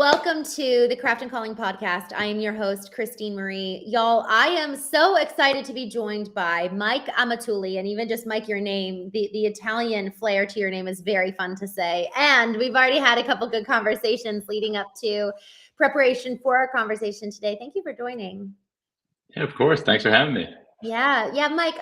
welcome to the Craft and Calling podcast. I am your host, Christine Marie. Y'all, I am so excited to be joined by Mike Amatulli. And even just Mike, your name, the Italian flair to your name is very fun to say. And we've already had a couple good conversations leading up to preparation for our conversation today. Thank you for joining. Yeah, of course. Thanks for having me. Yeah, Mike,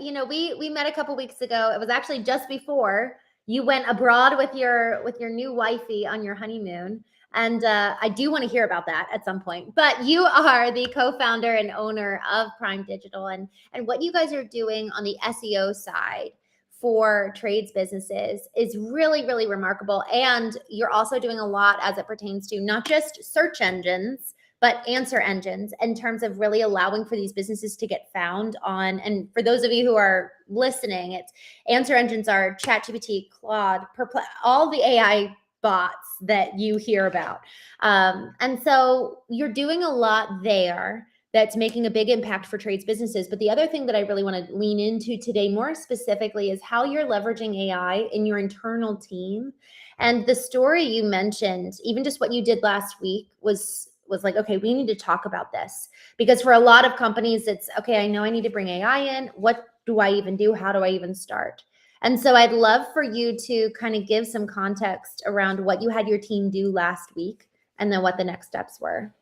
we met a couple weeks ago. It was actually just before you went abroad with your new wifey on your honeymoon. And I do want to hear about that at some point. But you are the co-founder and owner of Prime Digital, and what you guys are doing on the SEO side for trades businesses is really, really remarkable. And you're also doing a lot as it pertains to not just search engines, but answer engines, in terms of really allowing for these businesses to get found on. And for those of you who are listening, it's answer engines are ChatGPT, Claude, Perplex, all the AI bots that you hear about. And so you're doing a lot there that's making a big impact for trades businesses. But the other thing that I really want to lean into today more specifically is how you're leveraging AI in your internal team. And the story you mentioned, even just what you did last week, was like, okay, we need to talk about this. Because for a lot of companies, it's, okay, I know I need to bring AI in. What do I even do? How do I even start? And so I'd love for you to kind of give some context around what you had your team do last week and then what the next steps were.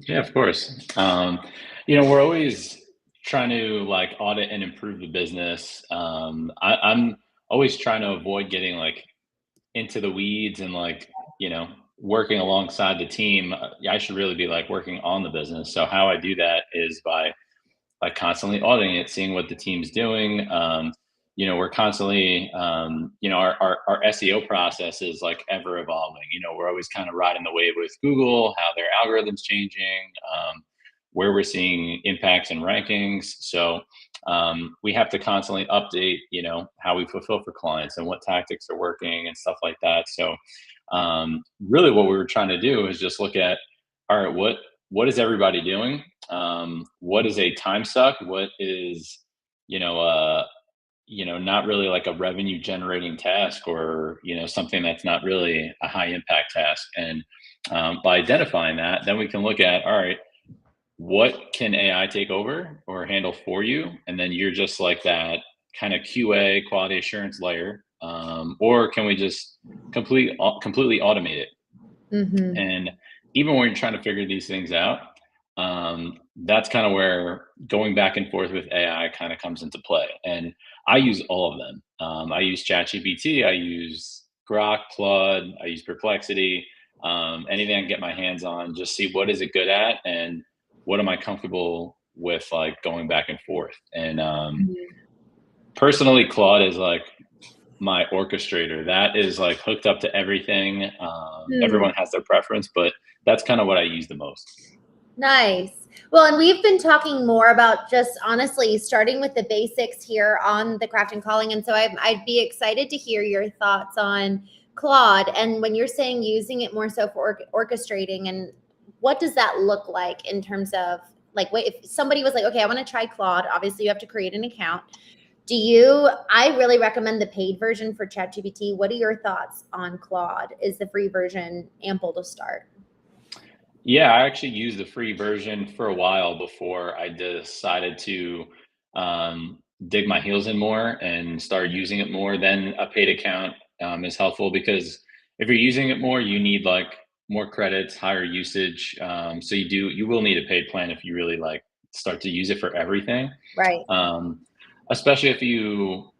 Yeah, of course. We're always trying to like audit and improve the business. I'm always trying to avoid getting like into the weeds and working alongside the team. I should really be like working on the business. So how I do that is by like constantly auditing it, seeing what the team's doing. We're constantly, our SEO process is like ever evolving. We're always kind of riding the wave with Google, how their algorithm's changing, where we're seeing impacts and rankings. So we have to constantly update, how we fulfill for clients and what tactics are working and stuff like that. So really what we were trying to do is just look at, all right, what is everybody doing? What is a time suck? What is, not really like a revenue generating task, or, something that's not really a high impact task. And by identifying that, then we can look at, all right, what can AI take over or handle for you? And then you're just like that kind of QA, quality assurance layer. Or can we just completely automate it? Mm-hmm. And even when you're trying to figure these things out, that's kind of where going back and forth with AI kind of comes into play. And I use all of them. I use ChatGPT, I use Grok, Claude, I use Perplexity, anything I can get my hands on, just see what is it good at and what am I comfortable with, like going back and forth. And personally, Claude is like my orchestrator. That is like hooked up to everything. Everyone has their preference, but that's kind of what I use the most. Nice. Well, and we've been talking more about just honestly starting with the basics here on the Craft and Calling. And so I'd be excited to hear your thoughts on Claude. And when you're saying using it more so for orchestrating, and what does that look like in terms of like, if somebody was like, okay, I want to try Claude, obviously you have to create an account. I really recommend the paid version for ChatGPT. What are your thoughts on Claude? Is the free version ample to start? Yeah, I actually used the free version for a while before I decided to dig my heels in more and start using it more. Then a paid account is helpful, because if you're using it more, you need like more credits, higher usage. So you will need a paid plan if you really like start to use it for everything. Right. Especially if you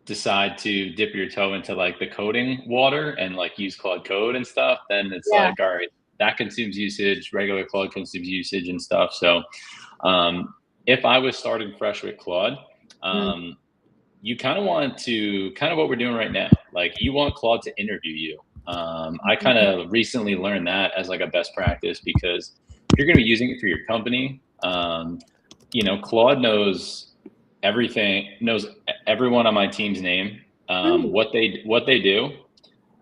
decide to dip your toe into like the coding water and like use Claude Code and stuff, then it's like, all right, that consumes usage, regular Claude consumes usage and stuff. So if I was starting fresh with Claude, you kind of want to, kind of what we're doing right now, like you want Claude to interview you. I kind of recently learned that as like a best practice, because if you're going to be using it for your company, Claude knows everything, knows everyone on my team's name, what they do.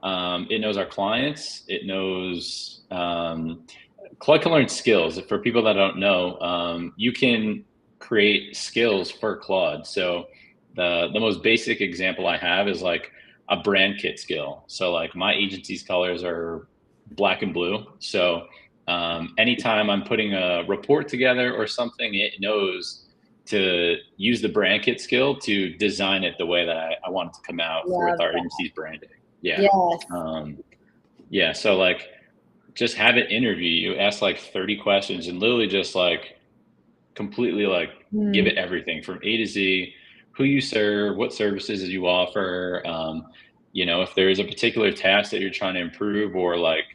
It knows our clients. It knows, Claude can learn skills. For people that don't know, you can create skills for Claude. So the most basic example I have is like a brand kit skill. So like my agency's colors are black and blue. So anytime I'm putting a report together or something, it knows to use the brand kit skill to design it the way that I want it to come out for with Love our that. agency's branding. Yeah. Yes. Yeah. So like just have it interview you, ask like 30 questions and literally just like completely like give Mm. it everything from A to Z, who you serve, what services you offer. If there is a particular task that you're trying to improve or like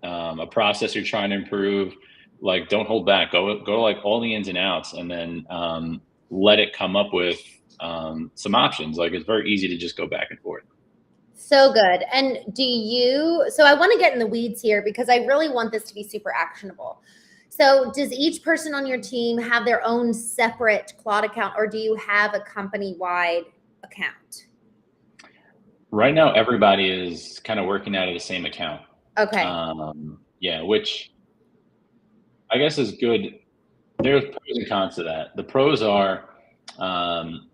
a process you're trying to improve, like don't hold back. Go like all the ins and outs, and then let it come up with some options. Like it's very easy to just go back and forth. So good. And so I want to get in the weeds here because I really want this to be super actionable. So does each person on your team have their own separate Claude account, or do you have a company-wide account? Right now, everybody is kind of working out of the same account. Okay. Yeah, which I guess is good. There's pros and cons to that. The pros are, um,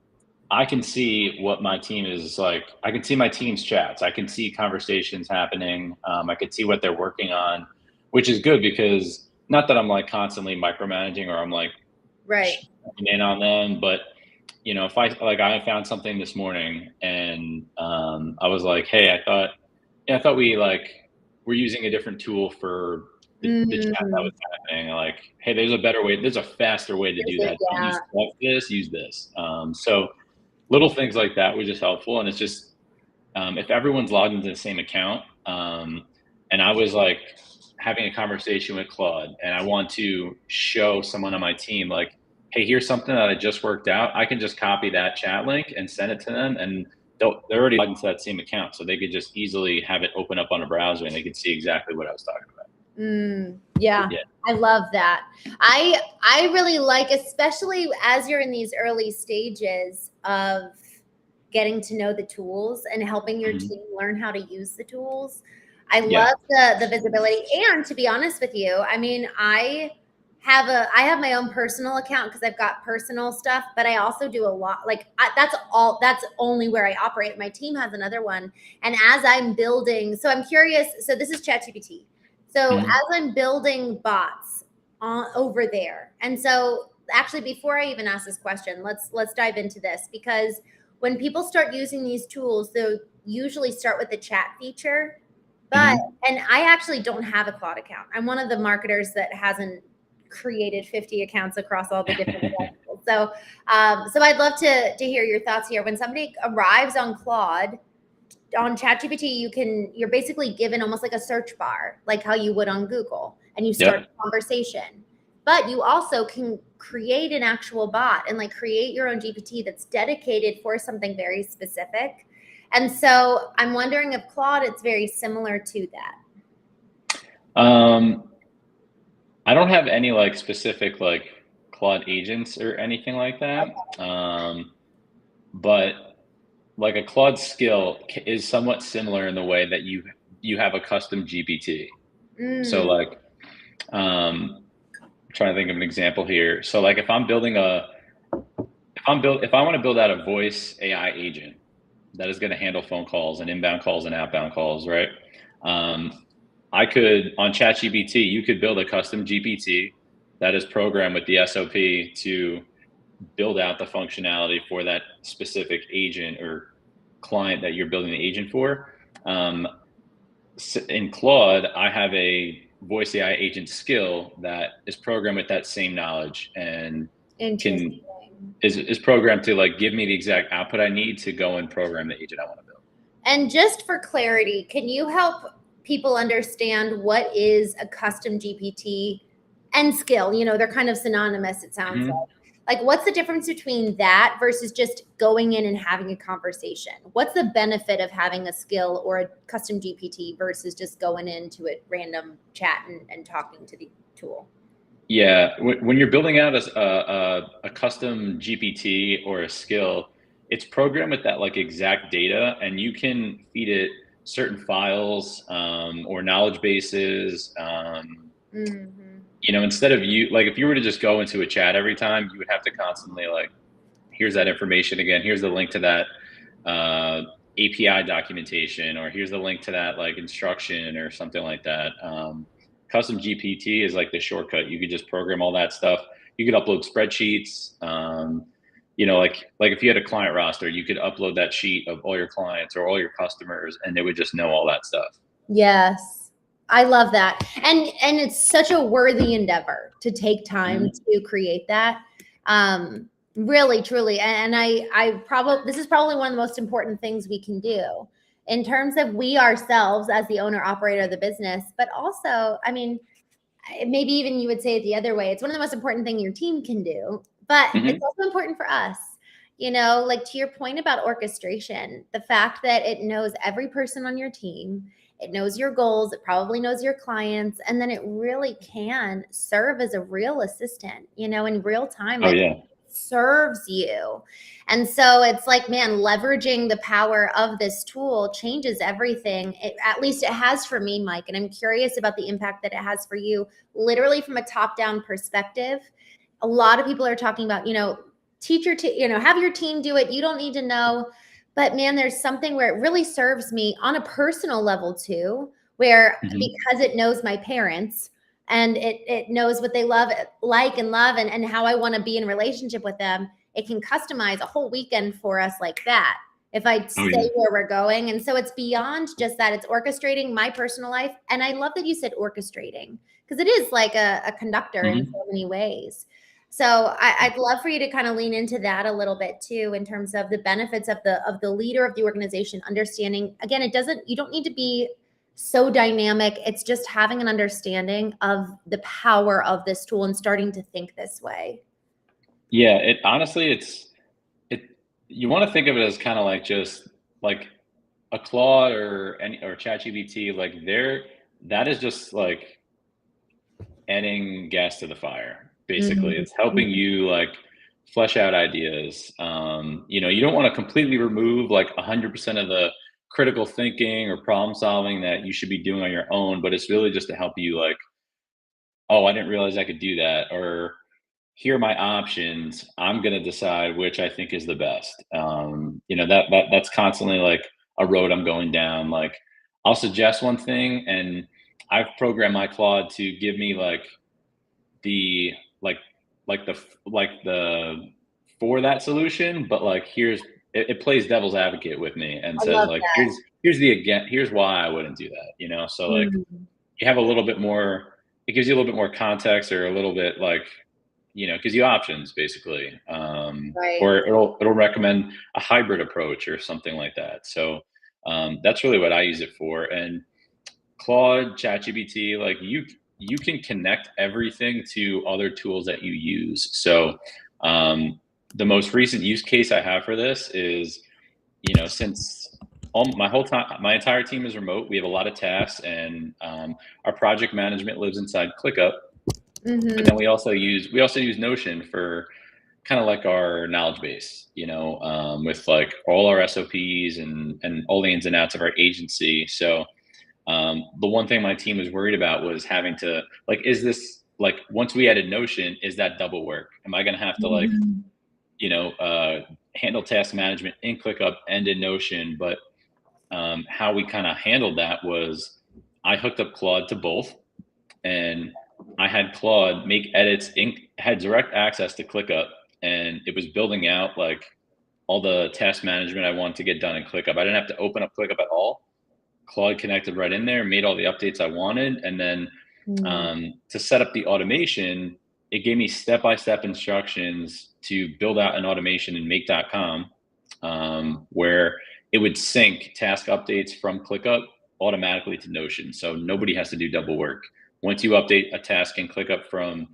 I can see what my team is like. I can see my team's chats. I can see conversations happening. I can see what they're working on, which is good because not that I'm like constantly micromanaging or I'm like Right. checking in on them, but if I found something this morning and I was like, hey, I thought we like we're using a different tool for the chat that Mm, was happening. Like, hey, there's a faster way to is do it? that. Don't Yeah. use this. So little things like that were just helpful. And it's just if everyone's logged into the same account, and I was like having a conversation with Claude, and I want to show someone on my team like, hey, here's something that I just worked out. I can just copy that chat link and send it to them, and they're already logged into that same account, so they could just easily have it open up on a browser, and they could see exactly what I was talking about. Yeah, Yeah. I love that. I really like, especially as you're in these early stages of getting to know the tools and helping your Mhm. team learn how to use the tools. I Yeah. love the visibility. And to be honest with you, I mean, I have my own personal account because I've got personal stuff, but I also do a lot. Like that's only where I operate. My team has another one. And as I'm building, so I'm curious. So this is ChatGPT. So as Mhm. I'm building bots over there, and so actually before I even ask this question, let's dive into this because when people start using these tools, they'll usually start with the chat feature. But Mhm. and I actually don't have a Claude account. I'm one of the marketers that hasn't created 50 accounts across all the different levels. So I'd love to hear your thoughts here. When somebody arrives on Claude, on ChatGPT, you're basically given almost like a search bar, like how you would on Google, and you start Yep. a conversation. But you also can create an actual bot and like create your own GPT that's dedicated for something very specific. And so I'm wondering if Claude, it's very similar to that. Um, I don't have any like specific like Claude agents or anything like that. But like a Claude skill is somewhat similar in the way that you have a custom GPT. So Mm, like I'm trying to think of an example here. So like if I want to build out a voice AI agent that is going to handle phone calls and inbound calls and outbound calls, right? I could on ChatGPT, you could build a custom GPT that is programmed with the SOP to build out the functionality for that specific agent or client that you're building the agent for. Um, in Claude, I have a voice AI agent skill that is programmed with that same knowledge and can interesting. is programmed to like give me the exact output I need to go and program the agent I want to build. And just for clarity, can you help people understand what is a custom GPT and skill? You know, they're kind of synonymous, it sounds like. Mhm. Like, what's the difference between that versus just going in and having a conversation? What's the benefit of having a skill or a custom GPT versus just going into a random chat and talking to the tool? Yeah, when you're building out a custom GPT or a skill, it's programmed with that like exact data, and you can feed it certain files or knowledge bases. Mm-hmm. Instead of you like if you were to just go into a chat every time, you would have to constantly like, here's that information again. Here's the link to that uh, API documentation, or here's the link to that like instruction or something like that. Custom GPT is like the shortcut. You could just program all that stuff. You could upload spreadsheets. Like if you had a client roster, you could upload that sheet of all your clients or all your customers, and they would just know all that stuff. Yes. I love that. And it's such a worthy endeavor to take time to create that. Really, truly. And I probably, this is probably one of the most important things we can do in terms of we ourselves as the owner operator of the business, but also, I mean, maybe even you would say it the other way. It's one of the most important things your team can do, but it's also important for us. Like to your point about orchestration, the fact that it knows every person on your team, it knows your goals, it probably knows your clients, and then it really can serve as a real assistant, in real time. Oh yeah. Serves you. And so it's like, man, leveraging the power of this tool changes everything. At least it has for me, Mike. And I'm curious about the impact that it has for you, literally from a top-down perspective. A lot of people are talking about, have your team do it. You don't need to know. But man, there's something where it really serves me on a personal level too, where because it knows my parents, and it knows what they like and love and how I want to be in relationship with them, it can customize a whole weekend for us like that if I stay where we're going. And so it's beyond just that. It's orchestrating my personal life. And I love that you said orchestrating, because it is like a conductor in so many ways. So I'd love for you to kind of lean into that a little bit too, in terms of the benefits of the leader of the organization, understanding, again, you don't need to be so dynamic. It's just having an understanding of the power of this tool and starting to think this way. Yeah, you want to think of it as kind of like just like a Claude or ChatGPT, like that is just like adding gas to the fire. Basically, it's helping you like flesh out ideas. You don't want to completely remove like 100% of the critical thinking or problem solving that you should be doing on your own, but it's really just to help you like, oh, I didn't realize I could do that, or here are my options. I'm going to decide which I think is the best. That's constantly like a road I'm going down. Like I'll suggest one thing, and I've programmed my Claude to give me like the the for that solution, but like it plays devil's advocate with me and I says love like that. here's why I wouldn't do that. So like you have a little bit more, it gives you a little bit more context, or a little bit like, gives you options basically. Right. Or it'll recommend a hybrid approach or something like that. So that's really what I use it for. And Claude, ChatGPT, like you can connect everything to other tools that you use. So the most recent use case I have for this is, since my entire team is remote, we have a lot of tasks, and our project management lives inside ClickUp. But then we also use Notion for kind of like our knowledge base, with like all our SOPs and all the ins and outs of our agency. So the one thing my team was worried about was having to like, is this like, once we added Notion, is that double work? Am I going to have to like, handle task management in ClickUp and in Notion? But how we kind of handled that was I hooked up Claude to both, and I had Claude make edits, had direct access to ClickUp, and it was building out like all the task management I wanted to get done in ClickUp. I didn't have to open up ClickUp at all. Claude connected right in there, made all the updates I wanted. And then to set up the automation, it gave me step-by-step instructions to build out an automation in make.com, where it would sync task updates from ClickUp automatically to Notion. So nobody has to do double work. Once you update a task in ClickUp from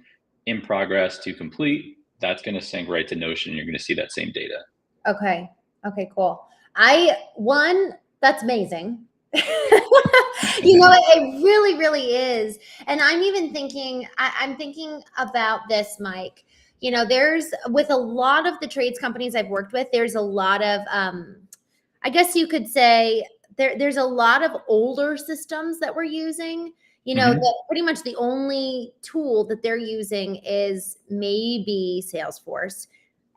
in progress to complete, that's going to sync right to Notion. And you're going to see that same data. Okay. Okay, cool. That's amazing. It really, really is. And I'm even thinking, I'm thinking about this, Mike. There's, with a lot of the trades companies I've worked with, there's a lot of, I guess you could say there's a lot of older systems that we're using, that pretty much the only tool that they're using is maybe Salesforce.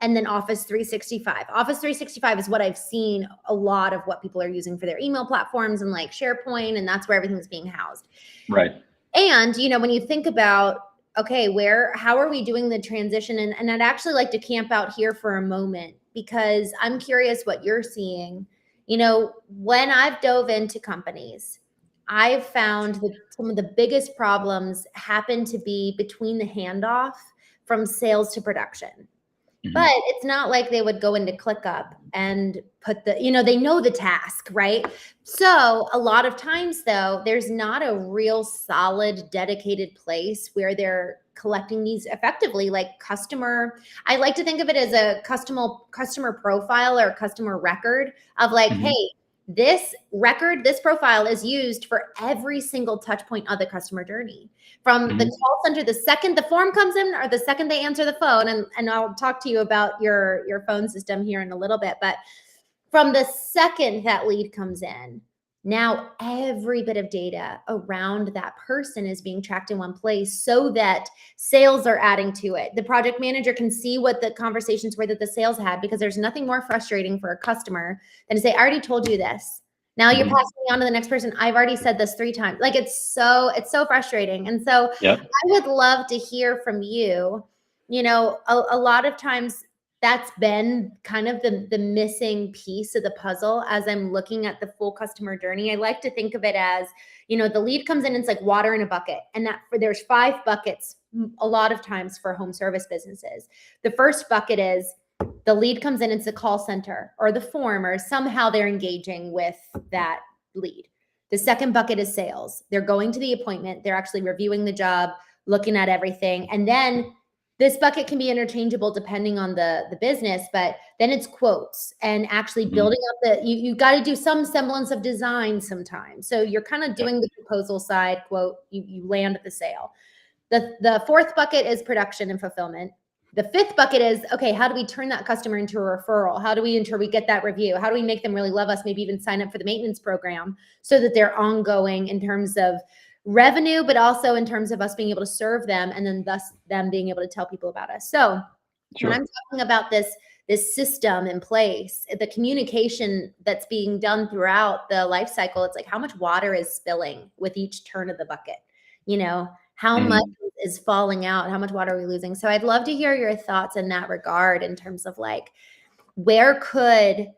and then Office 365. Office 365 is what I've seen a lot of what people are using for their email platforms and like SharePoint, and that's where everything's being housed. Right. And, you know, when you think about, okay, how are we doing the transition? And I'd actually like to camp out here for a moment because I'm curious what you're seeing. You know, when I've dove into companies, I've found that some of the biggest problems happen to be between the handoff from sales to production. But it's not like they would go into ClickUp and put you know, they know the task, right? So a lot of times though, there's not a real solid dedicated place where they're collecting these effectively, like I like to think of it as a customer profile or customer record of like, hey, this profile is used for every single touch point of the customer journey. From the call center, the second the form comes in or the second they answer the phone, and I'll talk to you about your phone system here in a little bit, but from the second that lead comes in, now every bit of data around that person is being tracked in one place so that sales are adding to it. The project manager can see what the conversations were that the sales had, because there's nothing more frustrating for a customer than to say, I already told you this. Now you're passing me on to the next person. I've already said this 3 times. Like it's so frustrating. And so I would love to hear from you. You know, a lot of times that's been kind of the missing piece of the puzzle as I'm looking at the full customer journey. I like to think of it as, you know, the lead comes in, it's like water in a bucket, and there's 5 buckets a lot of times for home service businesses. The first bucket is the lead comes in, it's the call center or the form, or somehow they're engaging with that lead. The second bucket is sales. They're going to the appointment. They're actually reviewing the job, looking at everything. And then this bucket can be interchangeable depending on the business, but then it's quotes and actually building up you got to do some semblance of design sometimes. So you're kind of doing the proposal side, quote, you land at the sale. The fourth bucket is production and fulfillment. The fifth bucket is, okay, how do we turn that customer into a referral? How do we ensure we get that review? How do we make them really love us? Maybe even sign up for the maintenance program so that they're ongoing in terms of revenue, but also in terms of us being able to serve them, and then thus them being able to tell people about us. So when I'm talking about this system in place, the communication that's being done throughout the life cycle, it's like how much water is spilling with each turn of the bucket, you know, how much is falling out, how much water are we losing? So I'd love to hear your thoughts in that regard in terms of like, where could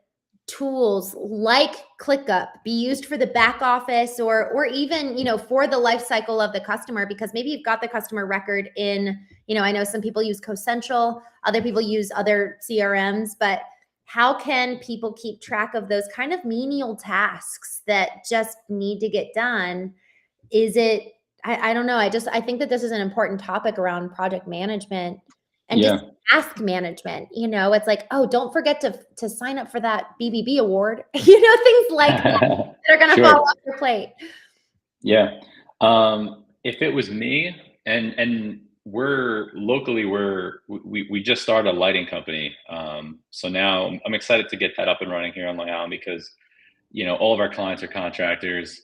tools like ClickUp be used for the back office or even, you know, for the life cycle of the customer? Because maybe you've got the customer record in, you know, I know some people use CoCentral, other people use other CRMs, but how can people keep track of those kind of menial tasks that just need to get done? Is it, I don't know. I think that this is an important topic around project management and just task management. You know, it's like, oh, don't forget to sign up for that BBB award, you know, things like that that are going to fall off your plate. Yeah. If it was me, and we just started a lighting company. So now I'm excited to get that up and running here on Long Island because, you know, all of our clients are contractors.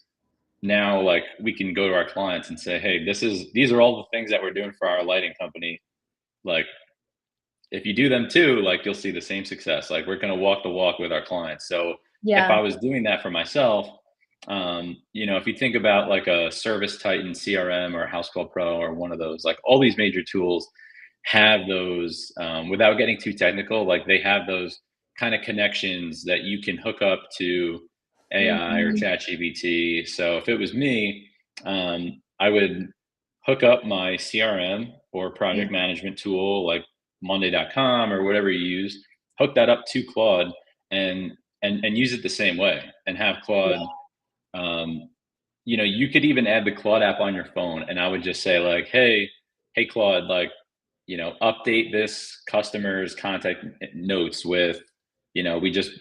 Now, like, we can go to our clients and say, hey, these are all the things that we're doing for our lighting company. Like, if you do them too, like, you'll see the same success. Like, we're going to walk the walk with our clients. So if I was doing that for myself, you know, if you think about like a Service Titan CRM or House Call Pro or one of those, like all these major tools have those, without getting too technical, like they have those kind of connections that you can hook up to AI or ChatGPT. So if it was me, I would hook up my CRM or project management tool like Monday.com or whatever you use, hook that up to Claude and use it the same way and have Claude. You know, you could even add the Claude app on your phone, and I would just say like, hey Claude, like, you know, update this customer's contact notes with, you know, we just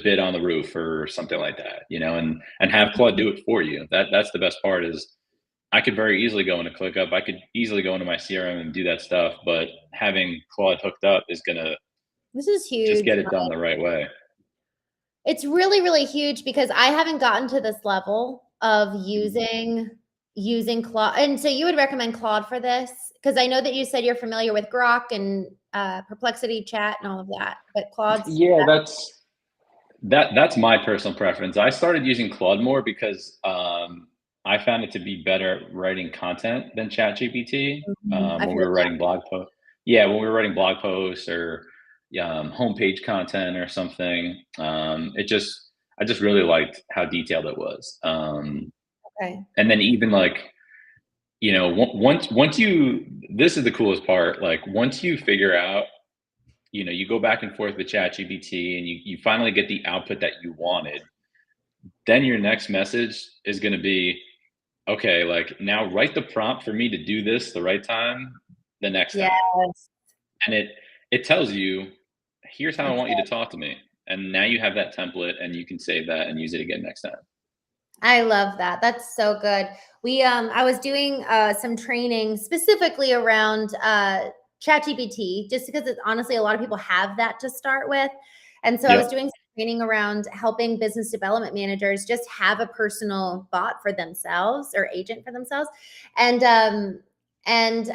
bid on the roof or something like that, you know, and have Claude do it for you. That's the best part is I could very easily go into ClickUp. I could easily go into my CRM and do that stuff, but having Claude hooked up is this is huge. Just get it done the right way. It's really, really huge because I haven't gotten to this level of using, using Claude. And so you would recommend Claude for this? Because I know that you said you're familiar with Grok and Perplexity Chat and all of that, but Claude's. Yeah, that's my personal preference. I started using Claude more because I found it to be better at writing content than ChatGPT I've when we heard were writing blog posts. Yeah, when we were writing blog posts or homepage content or something, I just really liked how detailed it was. that. Okay. And then even like once you this is the coolest part. Like once you figure out, you go back and forth with ChatGPT and you finally get the output that you wanted, then your next message is going to be, okay, like now write the prompt for me to do this the right time, the next time. Yes. And it tells you, here's how I want you to Okay. talk to me. And now you have that template and you can save that and use it again next time. I love that. That's so good. I was doing some training specifically around ChatGPT, just because it's honestly a lot of people have that to start with. And so I was Yep. doing some training around helping business development managers just have a personal bot for themselves or agent for themselves. And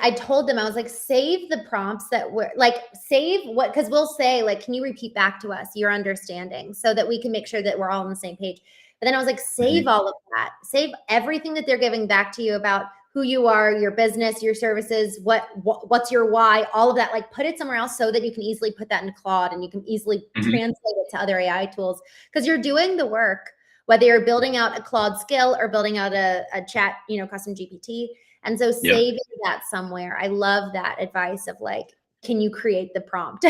I told them, I was like, save the prompts that were like, save what, because we'll say, like, can you repeat back to us your understanding so that we can make sure that we're all on the same page. But then I was like, save Mhm. all of that. Save everything that they're giving back to you about who you are, your business, your services, what's your why, all of that. Like put it somewhere else so that you can easily put that into Claude and you can easily Mhm. translate it to other AI tools because you're doing the work, whether you're building out a Claude skill or building out a chat, custom GPT. And so Yep. saving that somewhere. I love that advice of like, can you create the prompt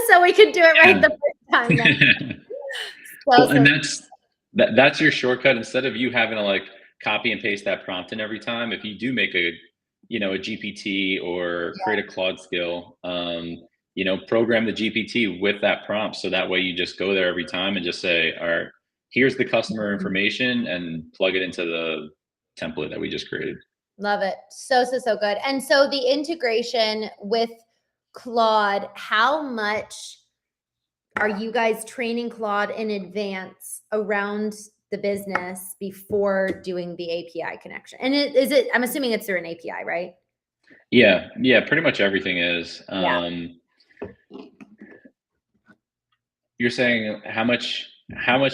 so we can do it right the first time next. Well, and So that's your shortcut. Instead of you having to like copy and paste that prompt in every time, if you do make a GPT or create a Claude skill, program the GPT with that prompt. So that way you just go there every time and just say, all right, here's the customer information and plug it into the template that we just created. love it. So good. And so the integration with Claude, how much are you guys training Claude in advance around the business before doing the API connection? And I'm assuming it's through an API, right? Yeah. Yeah. Pretty much everything is. Yeah. You're saying how much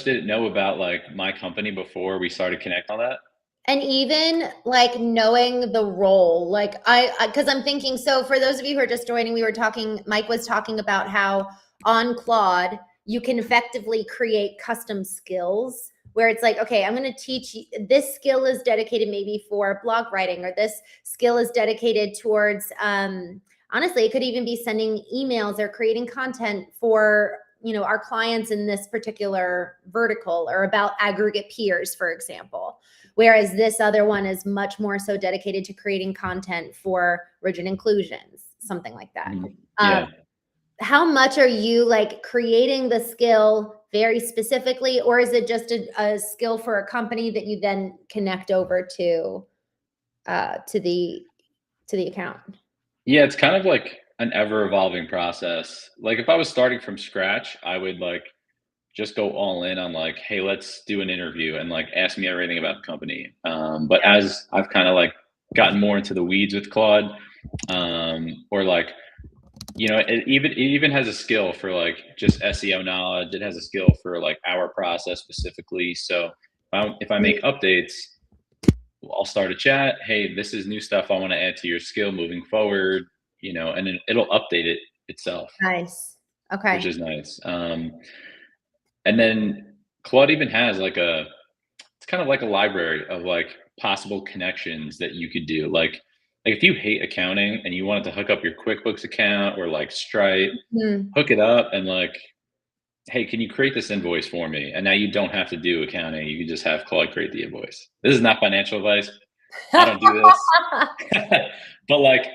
did it know about like my company before we started connect on that? And even like knowing the role, like because I'm thinking, so for those of you who are just joining, Mike was talking about how on Claude, you can effectively create custom skills where it's like, okay, I'm going to teach you, this skill is dedicated maybe for blog writing, or this skill is dedicated towards, honestly, it could even be sending emails or creating content for, our clients in this particular vertical or about aggregate peers, for example. Whereas this other one is much more so dedicated to creating content for rigid inclusions, something like that. Yeah. How much are you like creating the skill very specifically, or is it just a skill for a company that you then connect over to the account? Yeah, it's kind of like an ever evolving process. Like if I was starting from scratch, I would like just go all in on like, hey, let's do an interview and like ask me everything about the company. But Yeah. as I've kind of like gotten more into the weeds with Claude, or like, it even has a skill for like just SEO knowledge. It has a skill for like our process specifically. So if I make updates, I'll start a chat. Hey, this is new stuff I want to add to your skill moving forward, and then it'll update it itself, Nice. which Okay. is nice. And then Claude even has like it's kind of like a library of like possible connections that you could do. Like if you hate accounting and you wanted to hook up your QuickBooks account or like Stripe, Hmm. hook it up and like, hey, can you create this invoice for me? And now you don't have to do accounting. You can just have Claude create the invoice. This is not financial advice. I don't do this. But like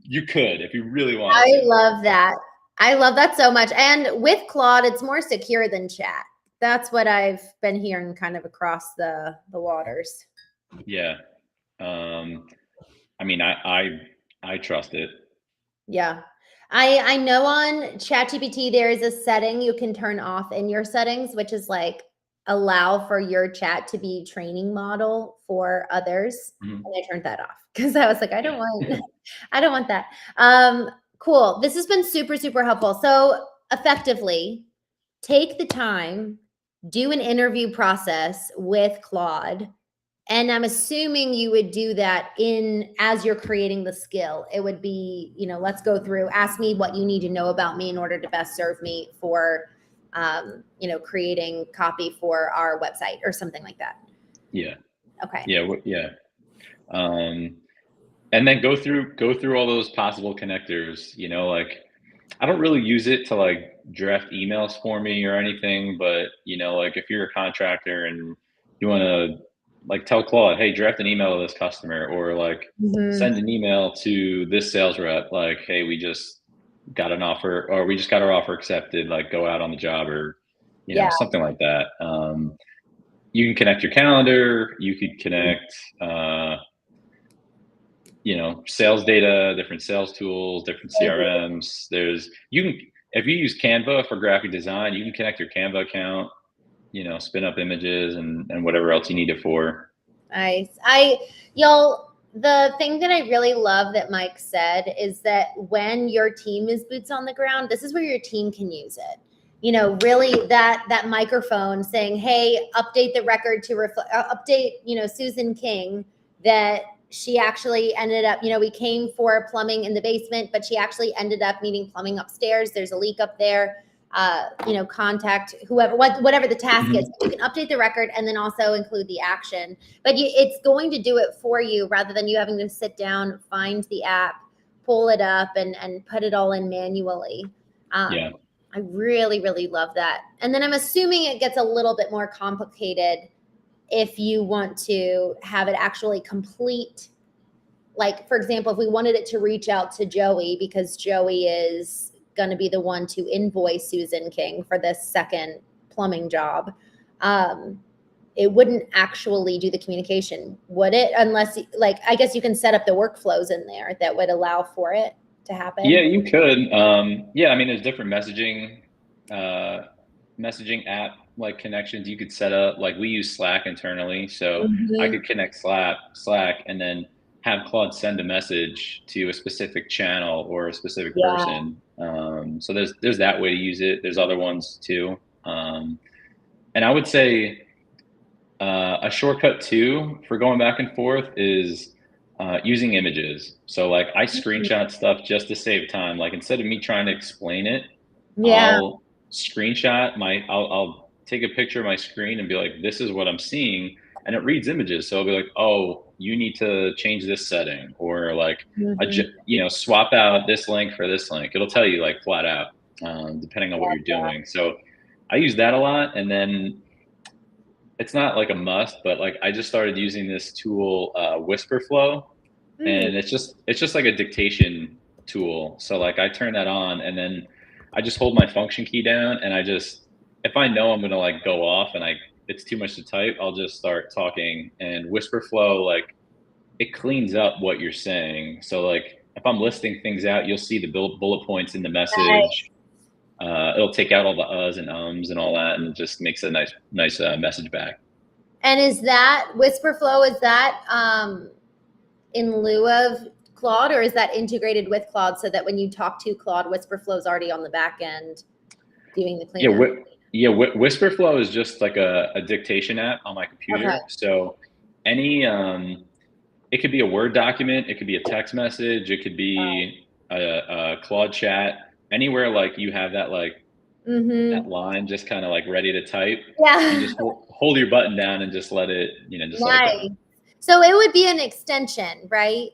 you could if you really wanted I to. love that. I love that so much. And with Claude, it's more secure than chat. That's what I've been hearing kind of across the waters. Yeah. Um, I mean, I trust it. Yeah. I know on ChatGPT there is a setting you can turn off in your settings, which is like allow for your chat to be training model for others. Mhm. And I turned that off because I was like, I don't Yeah. want, I don't want that. Cool. This has been super, super helpful. So effectively, take the time, do an interview process with Claude. And I'm assuming you would do that as you're creating the skill. It would be, let's go through, ask me what you need to know about me in order to best serve me for, creating copy for our website or something like that. Yeah. Okay. Yeah. Yeah. And then go through all those possible connectors, like I don't really use it to like draft emails for me or anything, but like if you're a contractor and you want to like tell Claude, hey, draft an email to this customer, or like Mhm. send an email to this sales rep, like, hey, we just got an offer, or we just got our offer accepted, like go out on the job, or Yeah. something like that. You can connect your calendar. You could connect. Sales data, different sales tools, different CRMs. You can, if you use Canva for graphic design, you can connect your Canva account, spin up images and whatever else you need it for. Nice. The thing that I really love that Mike said is that when your team is boots on the ground, this is where your team can use it. Really that microphone saying, hey, update the record to update, Susan King, that she actually ended up, we came for plumbing in the basement, but she actually ended up needing plumbing upstairs. There's a leak up there. Contact whoever, whatever the task is. You can update the record and then also include the action. But it's going to do it for you rather than you having to sit down, find the app, pull it up, and put it all in manually. Yeah. I really, really love that. And then I'm assuming it gets a little bit more complicated if you want to have it actually complete. Like, for example, if we wanted it to reach out to Joey because Joey is going to be the one to invoice Susan King for this second plumbing job, it wouldn't actually do the communication, would it? Unless, like, I guess you can set up the workflows in there that would allow for it to happen. Yeah, you could. Yeah, I mean, there's different messaging app like connections you could set up. Like we use Slack internally, so I Mhm. could connect Slack, and then have Claude send a message to a specific channel or a specific Yeah. person. So there's that way to use it. There's other ones too. And I would say a shortcut too for going back and forth is using images. So like I screenshot stuff just to save time. Like instead of me trying to explain it, Yeah. I'll I'll take a picture of my screen and be like, this is what I'm seeing. And it reads images. So I'll be like, oh, you need to change this setting, or like, Mhm. swap out this link for this link. It'll tell you like flat out, depending on what you're Yeah. doing. So I use that a lot. And then it's not like a must, but like I just started using this tool, Whisperflow, Mm. and it's just like a dictation tool. So like I turn that on, and then I just hold my function key down, and if I know I'm gonna like go off and it's too much to type, I'll just start talking. And Whisperflow, like, it cleans up what you're saying. So like if I'm listing things out, you'll see the bullet points in the Nice. message. It'll take out all the uhs and ums and all that, and it just makes a nice message back. And is that Whisperflow, is that in lieu of Claude, or is that integrated with Claude so that when you talk to Claude, Whisperflow is already on the back end doing the Yeah, cleanup? Whisperflow is just like a dictation app on my Okay. computer. So any it could be a Word document, it could be a text message, it could be a Claude chat, anywhere like you have that like that Mm-hmm. line just kind of like ready to type. You Yeah. just hold your button down and just let it, just let it go. Nice. So it would be an extension, right?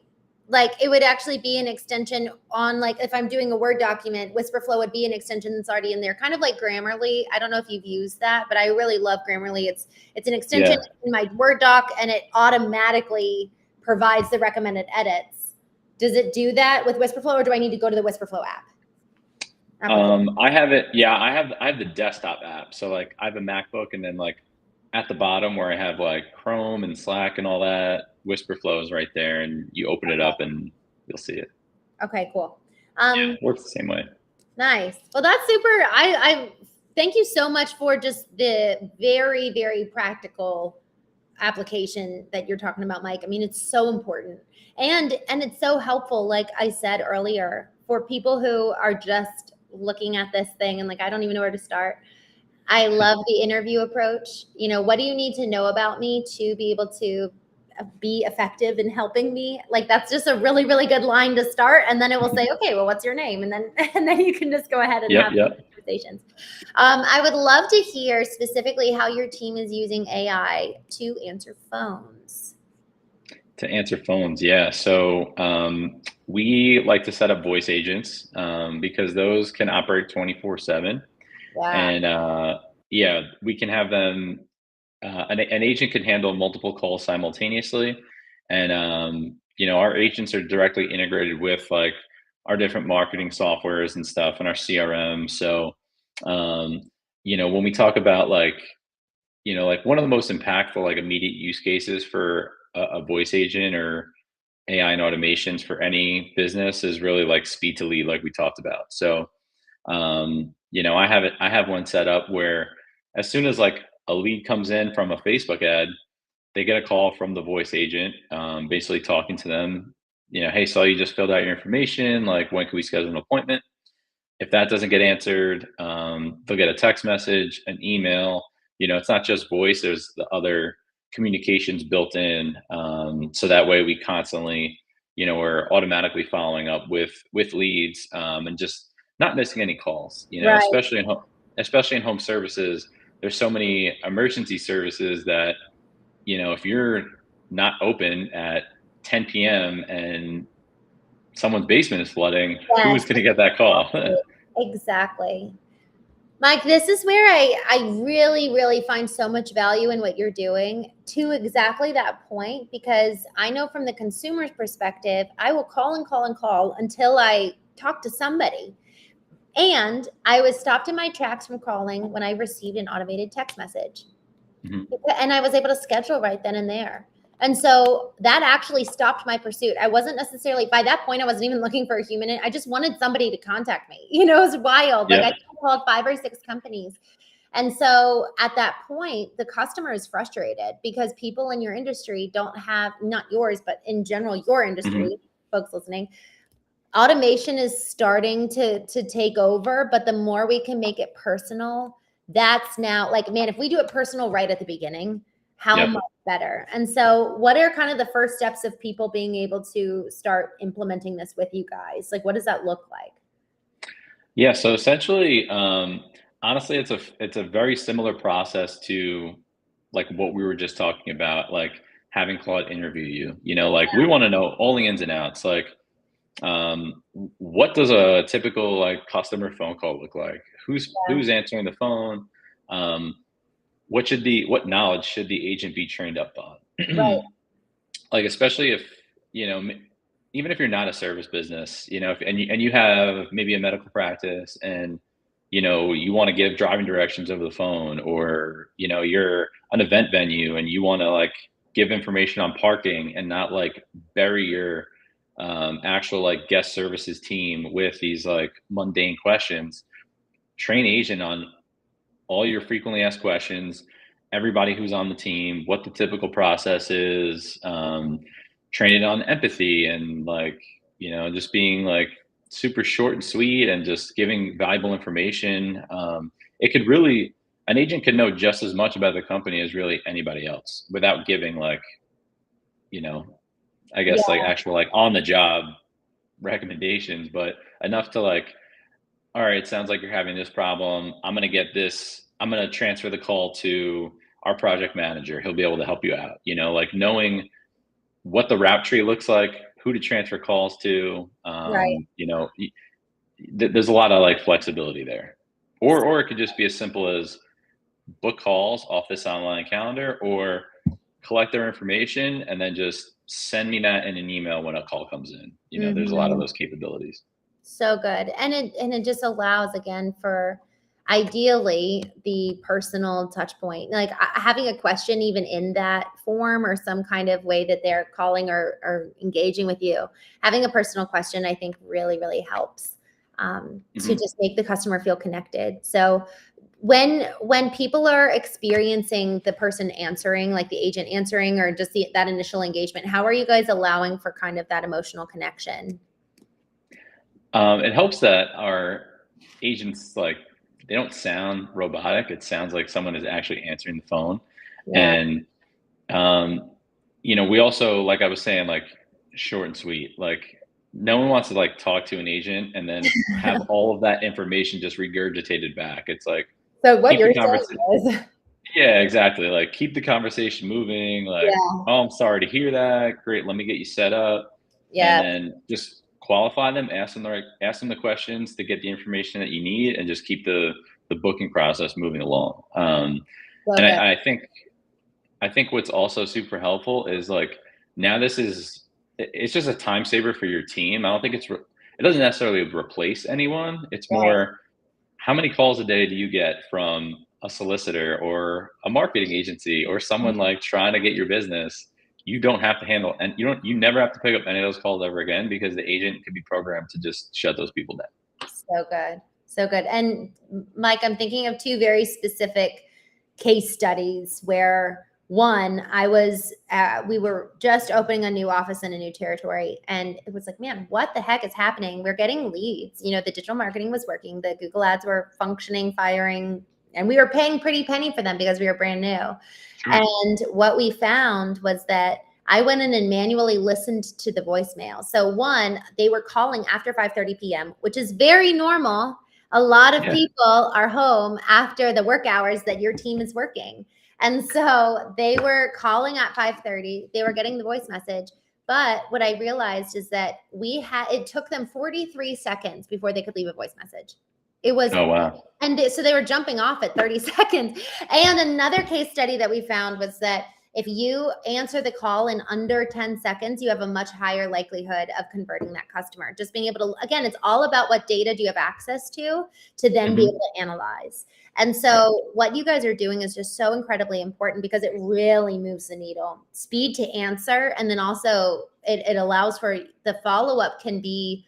Like it would actually be an extension on, like, if I'm doing a Word document, Whisperflow would be an extension that's already in there, kind of like Grammarly. I don't know if you've used that, but I really love Grammarly. It's an extension Yeah. in my Word doc, and it automatically provides the recommended edits. Does it do that with Whisperflow, or do I need to go to the Whisperflow app? Application. I have it. Yeah, I have the desktop app. So like I have a MacBook, and then like at the bottom where I have like Chrome and Slack and all that, Whisperflow is right there, and you open it up and you'll see it. Okay, cool. Yeah, works the same way. Nice. Well, that's super. I thank you so much for just the very, very practical application that you're talking about, Mike. I mean, it's so important. And it's so helpful, like I said earlier, for people who are just looking at this thing and like, I don't even know where to start. I love the interview approach. You know, what do you need to know about me to be able to be effective in helping me? Like, that's just a really, really good line to start. And then it will say, okay, well, what's your name? And then you can just go ahead and have conversations. I would love to hear specifically how your team is using AI to answer phones. To answer phones, yeah. So we like to set up voice agents because those can operate 24/7. Yeah. And yeah, we can have them. An agent can handle multiple calls simultaneously, and our agents are directly integrated with like our different marketing softwares and stuff and our CRM. So um, when we talk about like one of the most impactful like immediate use cases for a voice agent or AI and automations for any business is really like speed to lead, like we talked about. So I have one set up where as soon as like a lead comes in from a Facebook ad, they get a call from the voice agent, basically talking to them. Hey, saw you just filled out your information. Like, when can we schedule an appointment? If that doesn't get answered, they'll get a text message, an email. It's not just voice. There's the other communications built in, so that way we constantly, we're automatically following up with leads, and just not missing any calls. Right. Especially in home services. There's so many emergency services that if you're not open at 10 p.m. and someone's basement is flooding, Yes, who's going to get that call? exactly. Mike, this is where I really, really find so much value in what you're doing, to exactly that point, because I know from the consumer's perspective, I will call and call and call until I talk to somebody. And I was stopped in my tracks from calling when I received an automated text message. Mhm. And I was able to schedule right then and there. And so that actually stopped my pursuit. I wasn't necessarily, by that point, I wasn't even looking for a human. I just wanted somebody to contact me. It was wild. Like, Yeah. I called 5 or 6 companies. And so at that point, the customer is frustrated because people in your industry don't have, not yours, but in general, your industry, Mhm. folks listening, automation is starting to take over. But the more we can make it personal, that's now like, man, if we do it personal right at the beginning, how Yep. much better. And so what are kind of the first steps of people being able to start implementing this with you guys? Like, what does that look like? Yeah. So essentially, honestly, it's a very similar process to like what we were just talking about, like having Claude interview you. Like, we want to know all the ins and outs. Like, what does a typical like customer phone call look like? Who's answering the phone? Um, what knowledge should the agent be trained up Right. on? Like, especially if you know m- even if you're not a service business, and you have maybe a medical practice, and you want to give driving directions over the phone, or you're an event venue and you want to like give information on parking and not like bury your actual like guest services team with these like mundane questions. Train agent on all your frequently asked questions, everybody who's on the team, what the typical process is, train it on empathy and like, just being like super short and sweet and just giving valuable information. It could really, an agent could know just as much about the company as really anybody else without giving like, you know, I Yeah. guess like actual like on the job recommendations, but enough to like, all right, it sounds like you're having this problem. I'm going to transfer the call to our project manager. He'll be able to help you out. Like knowing what the route tree looks like, who to transfer calls to. Right. There's a lot of like flexibility there. Or it could just be as simple as book calls off this online calendar, or collect their information and then just send me that in an email when a call comes in. There's a lot of Mhm. those capabilities. So good. And it just allows, again, for ideally the personal touch point, like having a question even in that form or some kind of way that they're calling or engaging with you. Having a personal question, I think, really, really helps to Mhm. just make the customer feel connected. So when people are experiencing the person answering, like the agent answering, or just that initial engagement, how are you guys allowing for kind of that emotional connection? It helps that our agents, like, they don't sound robotic. It sounds like someone is actually answering the phone. Yeah. And, um, we also, like I was saying, like, short and sweet. Like, no one wants to like talk to an agent and then have all of that information just regurgitated back. It's like, So what keep you're the conversation. saying is, Yeah, exactly. Like, keep the conversation moving. Like, yeah, oh, I'm sorry to hear that. Great, let me get you set up, and yeah, then just qualify them, ask them the questions to get the information that you need, and just keep the booking process moving along. so And good. I think what's also super helpful is like now it's just a time saver for your team. I don't think it doesn't necessarily replace anyone. It's Right. more, how many calls a day do you get from a solicitor or a marketing agency or someone like trying to get your business? You don't have to handle, and you never have to pick up any of those calls ever again because the agent can be programmed to just shut those people down. So good. So good. And Mike, I'm thinking of two very specific case studies where one, we were just opening a new office in a new territory. And it was like, man, what the heck is happening? We're getting leads. The digital marketing was working. The Google ads were functioning, firing, and we were paying pretty penny for them because we were brand new. Sure. And what we found was that I went in and manually listened to the voicemail. So one, they were calling after 5:30 p.m., which is very normal. A lot of Yeah. people are home after the work hours that your team is working. And so they were calling at 5:30. They were getting the voice message. But what I realized is that it took them 43 seconds before they could leave a voice message. It was, Oh wow. and so they were jumping off at 30 seconds. And another case study that we found was that if you answer the call in under 10 seconds, you have a much higher likelihood of converting that customer. Just being able to, again, it's all about what data do you have access to then be Hmm. able to analyze. And Right. so what you guys are doing is just so incredibly important because it really moves the needle. Speed to answer. And then also it allows for the follow-up can be,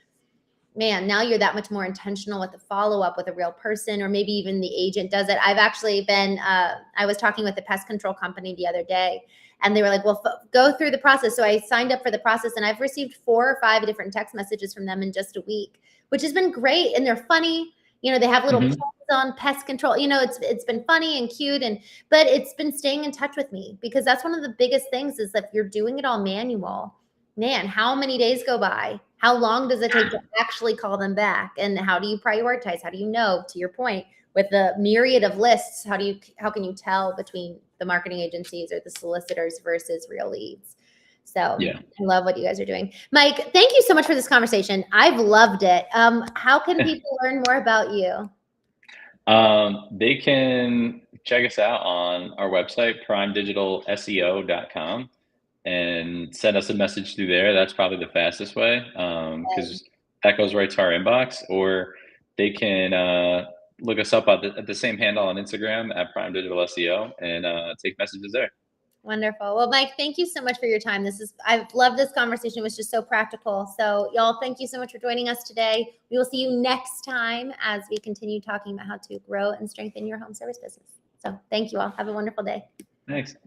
man, now you're that much more intentional with the follow-up with a real person, or maybe even the agent does it. I've actually been, I was talking with a pest control company the other day, and they were like, well, go through the process. So I signed up for the process, and I've received 4 or 5 different text messages from them in just a week, which has been great. And they're funny. They have little Hmm. puns on pest control. It's been funny and cute, but it's been staying in touch with me because that's one of the biggest things is that if you're doing it all manual, man, how many days go by? How long does it take to actually call them back? And how do you prioritize? How do you know, to your point, with the myriad of lists, how can you tell between the marketing agencies or the solicitors versus real leads? So Yeah. I love what you guys are doing. Mike, thank you so much for this conversation. I've loved it. How can people learn more about you? They can check us out on our website, primedigitalseo.com, and send us a message through there. That's probably the fastest way because that goes right to our inbox. Or they can look us up at the same handle on Instagram at Prime Digital SEO and take messages there. Wonderful. Well, Mike, thank you so much for your time. I've loved this conversation. It was just so practical. So y'all, thank you so much for joining us today. We will see you next time as we continue talking about how to grow and strengthen your home service business. So thank you all. Have a wonderful day. Thanks.